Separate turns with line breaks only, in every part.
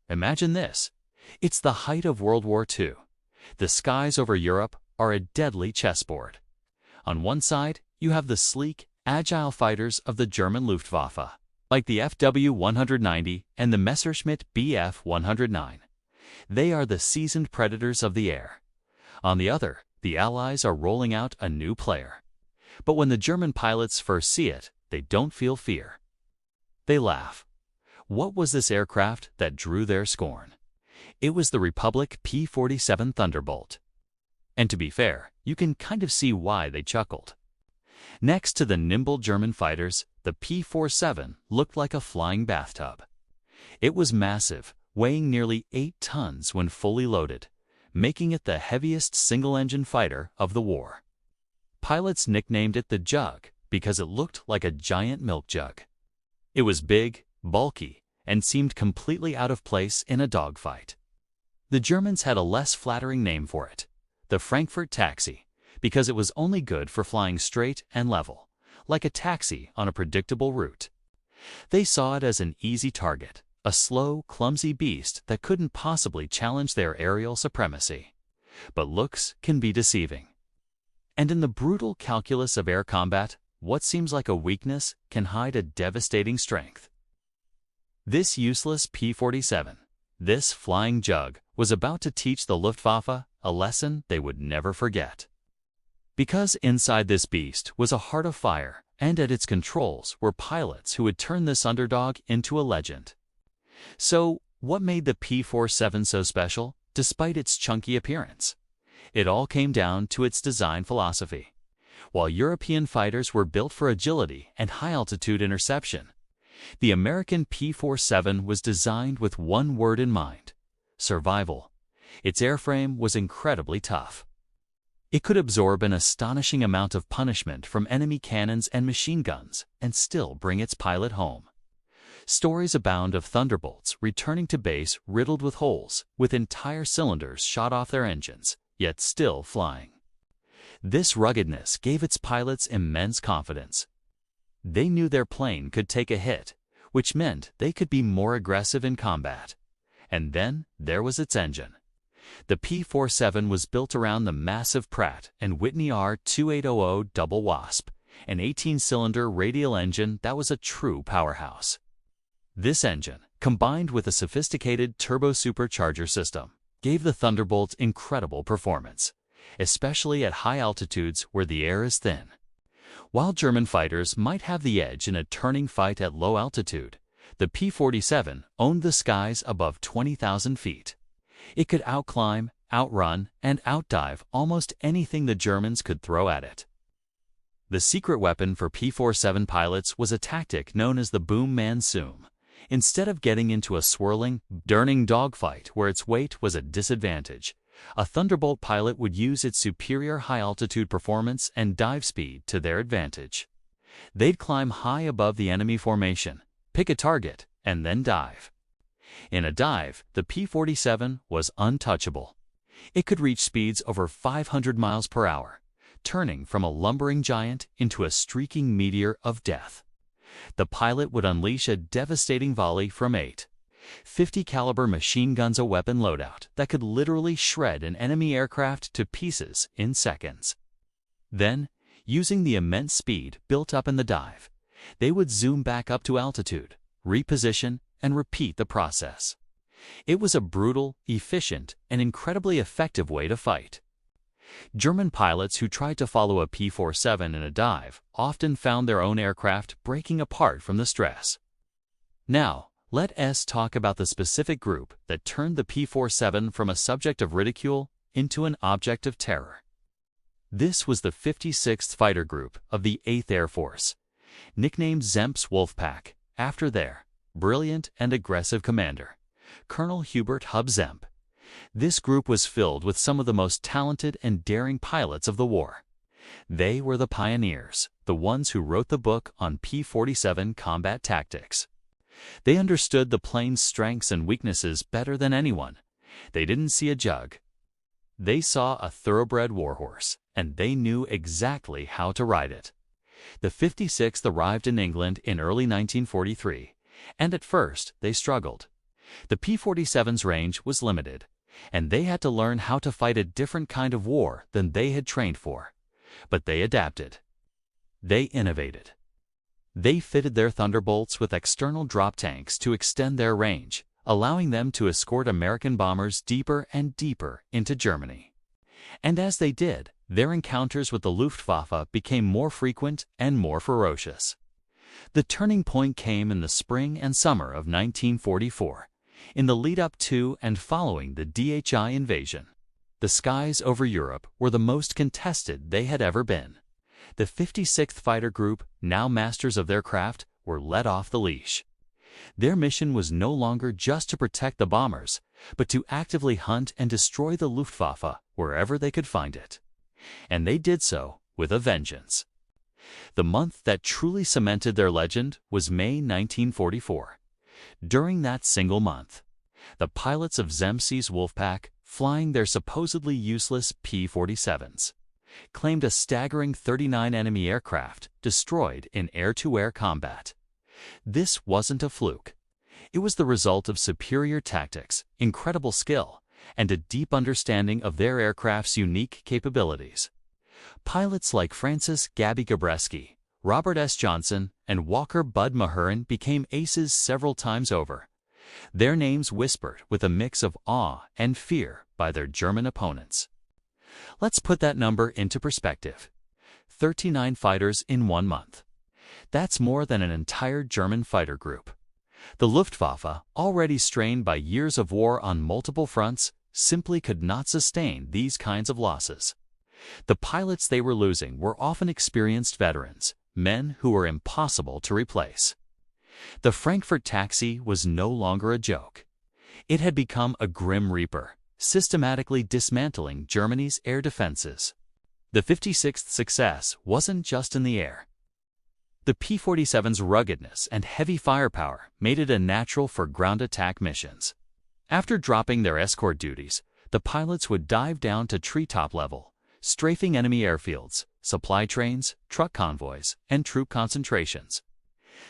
Imagine this. It's the height of World War II. The skies over Europe are a deadly chessboard. On one side, you have the sleek, agile fighters of the German Luftwaffe, like the FW-190 and the Messerschmitt Bf-109. They are the seasoned predators of the air. On the other, the Allies are rolling out a new player. But when the German pilots first see it, they don't feel fear. They laugh. What was this aircraft that drew their scorn? It was the Republic P-47 Thunderbolt. And to be fair, you can kind of see why they chuckled. Next to the nimble German fighters, the P-47 looked like a flying bathtub. It was massive, weighing nearly 8 tons when fully loaded, making it the heaviest single-engine fighter of the war. Pilots nicknamed it the Jug because it looked like a giant milk jug. It was big, bulky, and seemed completely out of place in a dogfight. The Germans had a less flattering name for it, the Frankfurt Taxi, because it was only good for flying straight and level, like a taxi on a predictable route. They saw it as an easy target, a slow, clumsy beast that couldn't possibly challenge their aerial supremacy. But looks can be deceiving. And in the brutal calculus of air combat, what seems like a weakness can hide a devastating strength. This useless P-47, this flying jug, was about to teach the Luftwaffe a lesson they would never forget. Because inside this beast was a heart of fire, and at its controls were pilots who would turn this underdog into a legend. So, what made the P-47 so special, despite its chunky appearance? It all came down to its design philosophy. While European fighters were built for agility and high-altitude interception, the American P-47 was designed with one word in mind: survival. Its airframe was incredibly tough. It could absorb an astonishing amount of punishment from enemy cannons and machine guns and still bring its pilot home. Stories abound of Thunderbolts returning to base riddled with holes, with entire cylinders shot off their engines, yet still flying. This ruggedness gave its pilots immense confidence. They knew their plane could take a hit, which meant they could be more aggressive in combat. And then there was its engine. The P-47 was built around the massive Pratt & Whitney R2800 Double Wasp, an 18-cylinder radial engine that was a true powerhouse. This engine, combined with a sophisticated turbo-supercharger system, gave the Thunderbolt incredible performance, especially at high altitudes where the air is thin. While German fighters might have the edge in a turning fight at low altitude, the P-47 owned the skies above 20,000 feet. It could outclimb, outrun, and outdive almost anything the Germans could throw at it. The secret weapon for P-47 pilots was a tactic known as the boom man zoom. Instead of getting into a swirling, burning dogfight where its weight was a disadvantage, a Thunderbolt pilot would use its superior high-altitude performance and dive speed to their advantage. They'd climb high above the enemy formation, pick a target, and then dive. In a dive, the P-47 was untouchable. It could reach speeds over 500 miles per hour, turning from a lumbering giant into a streaking meteor of death. The pilot would unleash a devastating volley from 50 caliber machine guns, a weapon loadout that could literally shred an enemy aircraft to pieces in seconds. Then, using the immense speed built up in the dive, they would zoom back up to altitude, reposition, and repeat the process. It was a brutal, efficient, and incredibly effective way to fight. German pilots who tried to follow a P-47 in a dive often found their own aircraft breaking apart from the stress. Now, let us talk about the specific group that turned the P-47 from a subject of ridicule into an object of terror. This was the 56th Fighter Group of the 8th Air Force, nicknamed Zemp's Wolfpack, after their brilliant and aggressive commander, Colonel Hubert Hub Zemp. This group was filled with some of the most talented and daring pilots of the war. They were the pioneers, the ones who wrote the book on P-47 combat tactics. They understood the plane's strengths and weaknesses better than anyone. They didn't see a jug. They saw a thoroughbred warhorse, and they knew exactly how to ride it. The 56th arrived in England in early 1943, and at first they struggled. The P-47's range was limited, and they had to learn how to fight a different kind of war than they had trained for. But they adapted. They innovated. They fitted their Thunderbolts with external drop tanks to extend their range, allowing them to escort American bombers deeper and deeper into Germany. And as they did, their encounters with the Luftwaffe became more frequent and more ferocious. The turning point came in the spring and summer of 1944, in the lead-up to and following the WWII invasion. The skies over Europe were the most contested they had ever been. The 56th Fighter Group, now masters of their craft, were let off the leash. Their mission was no longer just to protect the bombers, but to actively hunt and destroy the Luftwaffe wherever they could find it. And they did so with a vengeance. The month that truly cemented their legend was May 1944. During that single month, the pilots of Zemst's Wolfpack, flying their supposedly useless P-47s, claimed a staggering 39 enemy aircraft destroyed in air-to-air combat. This wasn't a fluke. It was the result of superior tactics, incredible skill, and a deep understanding of their aircraft's unique capabilities. Pilots like Francis Gabby Gabreski, Robert S. Johnson, and Walker Bud Mahurin became aces several times over, their names whispered with a mix of awe and fear by their German opponents. Let's put that number into perspective. 39 fighters in 1 month. That's more than an entire German fighter group. The Luftwaffe, already strained by years of war on multiple fronts, simply could not sustain these kinds of losses. The pilots they were losing were often experienced veterans, men who were impossible to replace. The Frankfurt taxi was no longer a joke. It had become a grim reaper, systematically dismantling Germany's air defenses. The 56th success wasn't just in the air. The P-47's ruggedness and heavy firepower made it a natural for ground attack missions. After dropping their escort duties, the pilots would dive down to treetop level, strafing enemy airfields, supply trains, truck convoys, and troop concentrations.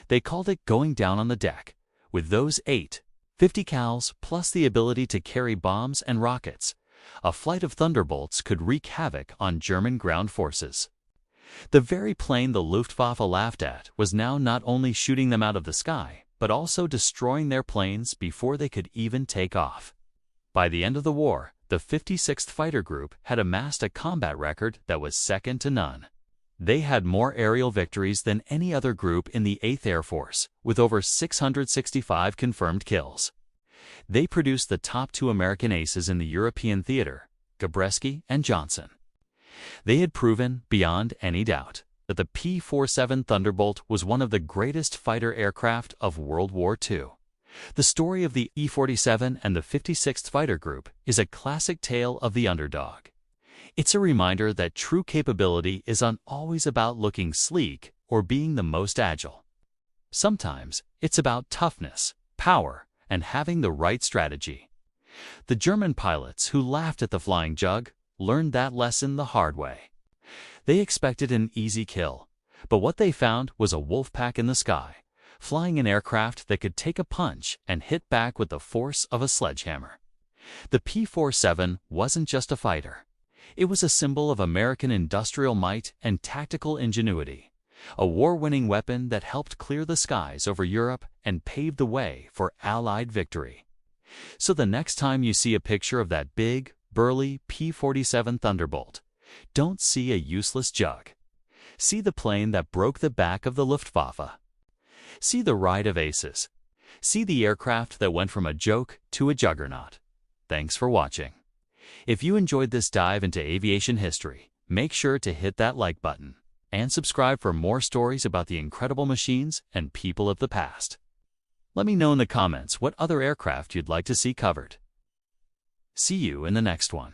They called it going down on the deck. With those 50 cals plus the ability to carry bombs and rockets, a flight of Thunderbolts could wreak havoc on German ground forces. The very plane the Luftwaffe laughed at was now not only shooting them out of the sky, but also destroying their planes before they could even take off. By the end of the war, the 56th Fighter Group had amassed a combat record that was second to none. They had more aerial victories than any other group in the 8th Air Force, with over 665 confirmed kills. They produced the top 2 American aces in the European theater, Gabreski and Johnson. They had proven, beyond any doubt, that the P-47 Thunderbolt was one of the greatest fighter aircraft of World War II. The story of the E-47 and the 56th Fighter Group is a classic tale of the underdog. It's a reminder that true capability isn't always about looking sleek or being the most agile. Sometimes it's about toughness, power, and having the right strategy. The German pilots who laughed at the flying jug learned that lesson the hard way. They expected an easy kill, but what they found was a wolf pack in the sky, flying an aircraft that could take a punch and hit back with the force of a sledgehammer. The P-47 wasn't just a fighter. It was a symbol of American industrial might and tactical ingenuity, a war-winning weapon that helped clear the skies over Europe and paved the way for Allied victory. So the next time you see a picture of that big, burly P-47 Thunderbolt, don't see a useless jug. See the plane that broke the back of the Luftwaffe. See the ride of aces. See the aircraft that went from a joke to a juggernaut. Thanks for watching. If you enjoyed this dive into aviation history, make sure to hit that like button and subscribe for more stories about the incredible machines and people of the past. Let me know in the comments what other aircraft you'd like to see covered. See you in the next one.